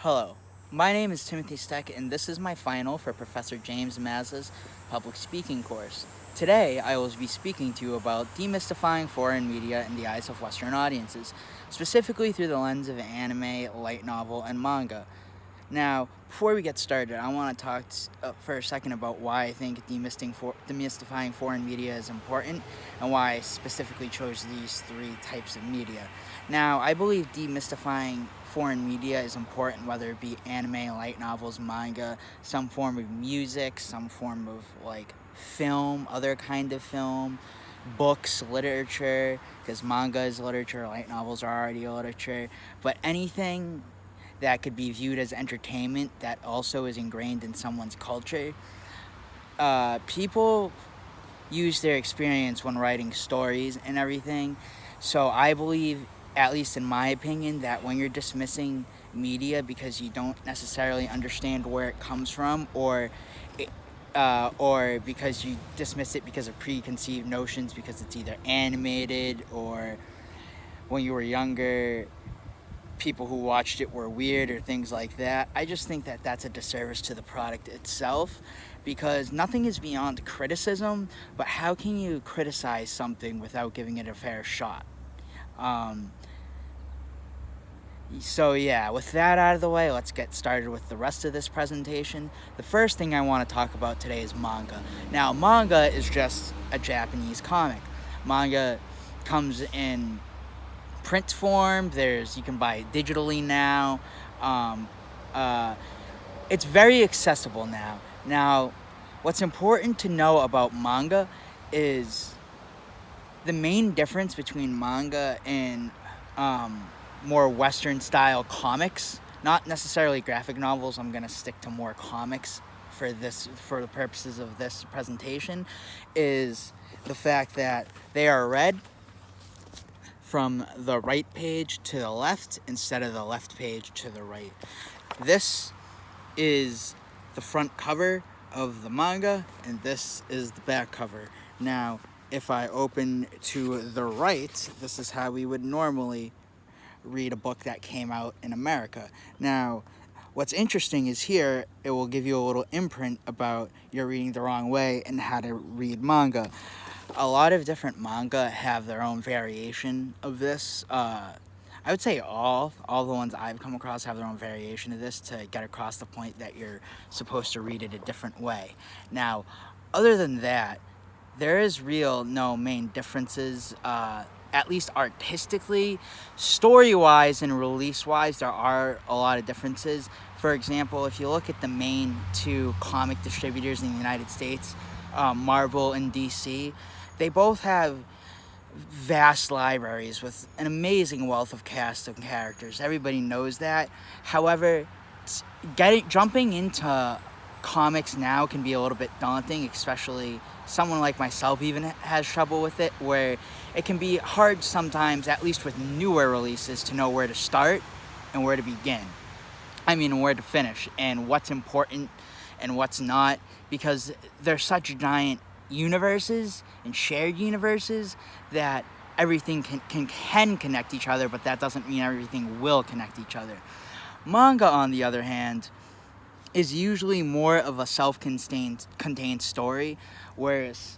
Hello, my name is Timothy Steck, and this is my final for Professor James Mazza's public speaking course. Today, I will be speaking to you about demystifying foreign media in the eyes of Western audiences, specifically through the lens of anime, light novel, and manga. Now, before we get started, I want to talk for a second about why I think demystifying foreign media is important and why I specifically chose these three types of media. Now, I believe demystifying foreign media is important, whether it be anime, light novels, manga, some form of music, some form of film, other kind of film, books, literature, because manga is literature, light novels are already literature, but anything that could be viewed as entertainment that also is ingrained in someone's culture. People use their experience when writing stories and everything. So I believe, at least in my opinion, that when you're dismissing media because you don't necessarily understand where it comes from, or because you dismiss it because of preconceived notions, because it's either animated or when you were younger people who watched it were weird or things like that. I just think that that's a disservice to the product itself, because nothing is beyond criticism, but how can you criticize something without giving it a fair shot? Um, so yeah, with that out of the way, let's get started with the rest of this presentation. The first thing I want to talk about today is manga. Now, manga is just a Japanese comic. Manga comes in print form. You can buy it digitally now. Um, uh, it's very accessible now. Now, what's important to know about manga is the main difference between manga and more Western style comics. Not necessarily graphic novels. I'm gonna stick to more comics for the purposes of this presentation. Is the fact that they are read from the right page to the left instead of the left page to the right. This is the front cover of the manga, and this is the back cover. Now, if I open to the right, this is how we would normally read a book that came out in America. Now, what's interesting is here, it will give you a little imprint about you're reading the wrong way and how to read manga. A lot of different manga have their own variation of this. I would say all the ones I've come across have their own variation of this to get across the point that you're supposed to read it a different way. Now, other than that, there is no main differences. At least artistically, story-wise and release-wise, there are a lot of differences. For example, if you look at the main two comic distributors in the United States, Marvel and DC, they both have vast libraries with an amazing wealth of cast and characters. Everybody knows that. However, jumping into comics now can be a little bit daunting, especially someone like myself even has trouble with it, where it can be hard sometimes, at least with newer releases, to know where to start and where to begin. Where to finish and what's important and what's not, because they're such giant universes and shared universes that everything can connect each other, but that doesn't mean everything will connect each other. Manga, on the other hand, is usually more of a self-contained story, whereas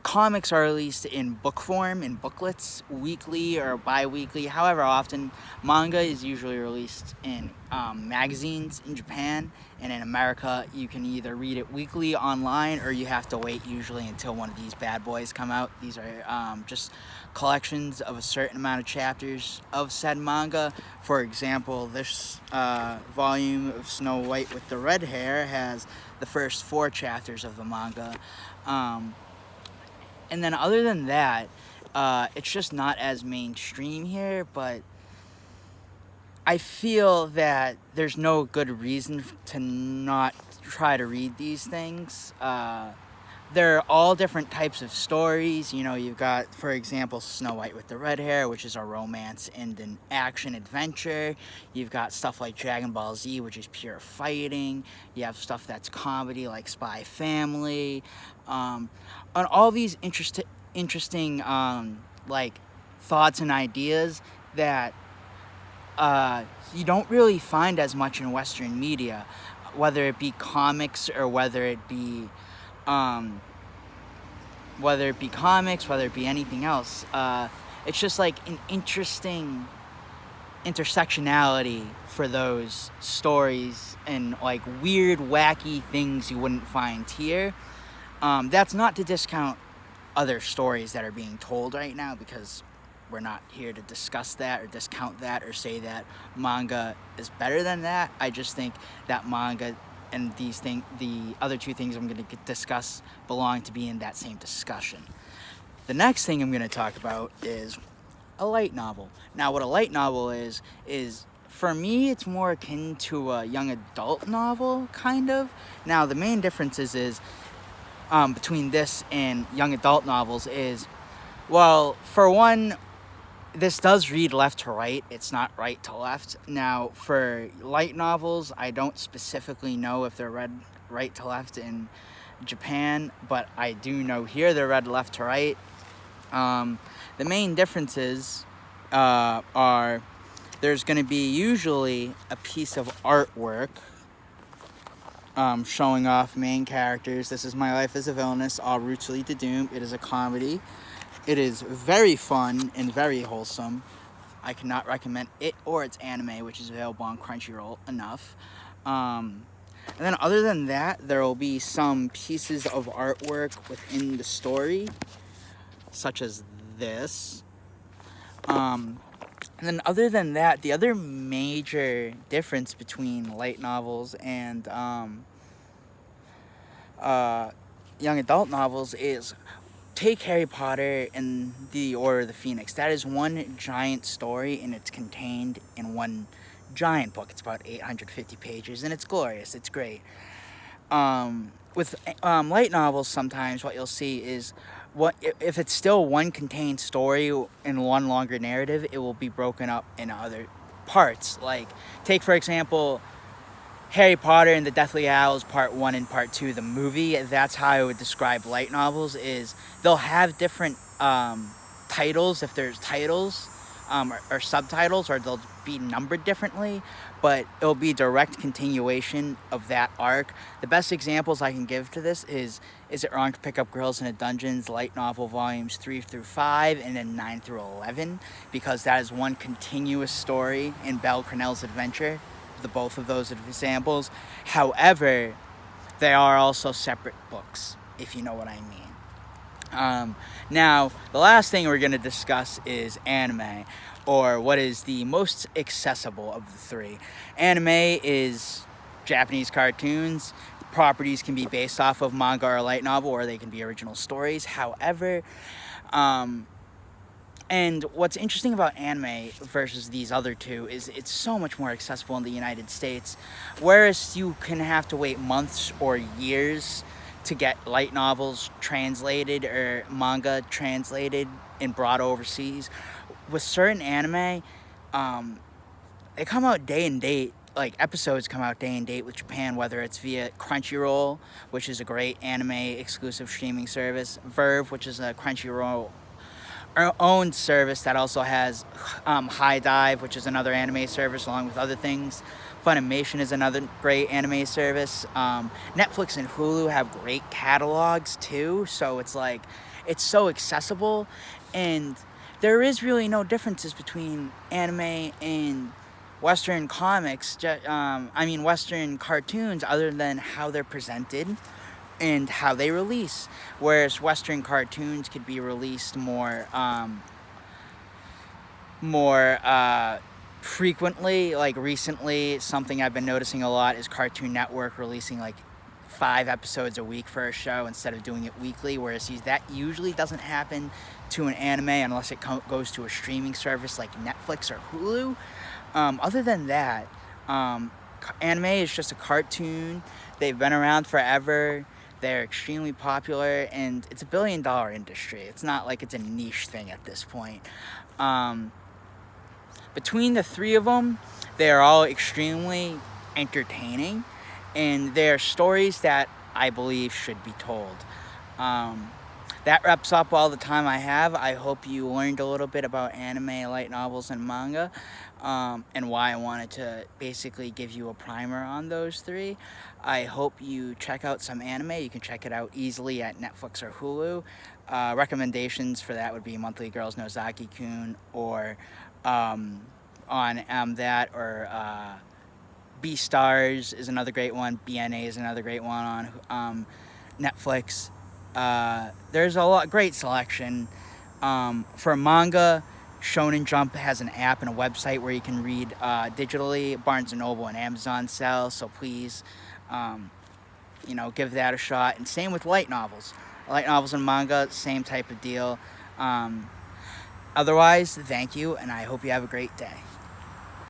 comics are released in book form, in booklets, weekly or bi-weekly, however often. Manga is usually released in magazines in Japan, and in America you can either read it weekly online or you have to wait usually until one of these bad boys come out. These are just collections of a certain amount of chapters of said manga. For example, this volume of Snow White with the red hair has the first 4 chapters of the manga. And then other than that, it's just not as mainstream here, but I feel that there's no good reason to not try to read these things. They're all different types of stories. You've got, for example, Snow White with the red hair, which is a romance and an action adventure. You've got stuff like Dragon Ball Z, which is pure fighting. You have stuff that's comedy, like Spy Family. And all these interesting thoughts and ideas that you don't really find as much in Western media, whether it be comics or whether it be anything else. It's just like an interesting intersectionality for those stories and like weird, wacky things you wouldn't find here. That's not to discount other stories that are being told right now, because we're not here to discuss that or discount that or say that manga is better than that. I just think that manga and the other two things I'm going to discuss belong to be in that same discussion. The next thing I'm going to talk about is a light novel. Now, what a light novel is for me, it's more akin to a young adult novel, kind of. Now, the main differences is between this and young adult novels is, well, for one, this does read left to right. It's not right to left. Now, for light novels, I don't specifically know if they're read right to left in Japan, but I do know here they're read left to right. The main differences are there's going to be usually a piece of artwork showing off main characters. This is My Life as a Villainess, All Routes Lead to Doom. It is a comedy. It is very fun and very wholesome. I cannot recommend it or its anime, which is available on Crunchyroll, enough. And then other than that, there will be some pieces of artwork within the story, such as this. And then other than that, the other major difference between light novels and young adult novels is, take Harry Potter and the Order of the Phoenix. That is one giant story, and it's contained in one giant book. It's about 850 pages, and it's glorious. It's great. With light novels, sometimes what you'll see is, if it's still one contained story in one longer narrative, it will be broken up in other parts. Like, take, for example, Harry Potter and the Deathly Hallows Part 1 and Part 2, the movie. That's how I would describe light novels, is they'll have different titles, if there's titles, or subtitles, or they'll be numbered differently, but it'll be direct continuation of that arc. The best examples I can give to this is It Wrong to Pick Up Girls in a Dungeon's light novel volumes 3 through 5 and then 9 through 11, because that is one continuous story in Belle Cornell's adventure, both of those examples. However, they are also separate books, if you know what I mean. Now, the last thing we're going to discuss is anime, or what is the most accessible of the three. Anime is Japanese cartoons. Properties can be based off of manga or light novel, or they can be original stories. However, and what's interesting about anime versus these other two is it's so much more accessible in the United States, whereas you can have to wait months or years to get light novels translated or manga translated and brought overseas. With certain anime, they come out day and date. Like, episodes come out day and date with Japan, whether it's via Crunchyroll, which is a great anime exclusive streaming service, Verve, which is a Crunchyroll owned service that also has High Dive, which is another anime service, along with other things. Funimation is another great anime service. Netflix and Hulu have great catalogs too, so it's like, it's so accessible, and there is really no differences between anime and Western comics, Western cartoons, other than how they're presented and how they release. Whereas Western cartoons could be released more frequently. Like, recently, something I've been noticing a lot is Cartoon Network releasing like 5 episodes a week for a show instead of doing it weekly, whereas that usually doesn't happen to an anime unless it goes to a streaming service like Netflix or Hulu. Other than that, anime is just a cartoon. They've been around forever. They're extremely popular, and it's a billion-dollar industry. It's not like it's a niche thing at this point. Between the three of them, they are all extremely entertaining, and they're stories that I believe should be told. That wraps up all the time I have. I hope you learned a little bit about anime, light novels, and manga. and why I wanted to basically give you a primer on those three. I hope you check out some anime. You can check it out easily at Netflix or Hulu. Recommendations for that would be Monthly Girls Nozaki-kun, or on that, or Beastars is another great one. BNA is another great one on Netflix. There's a great selection. For manga, Shonen Jump has an app and a website where you can read digitally. Barnes & Noble and Amazon sell, so please, give that a shot. And same with light novels. Light novels and manga, same type of deal. Otherwise, thank you, and I hope you have a great day.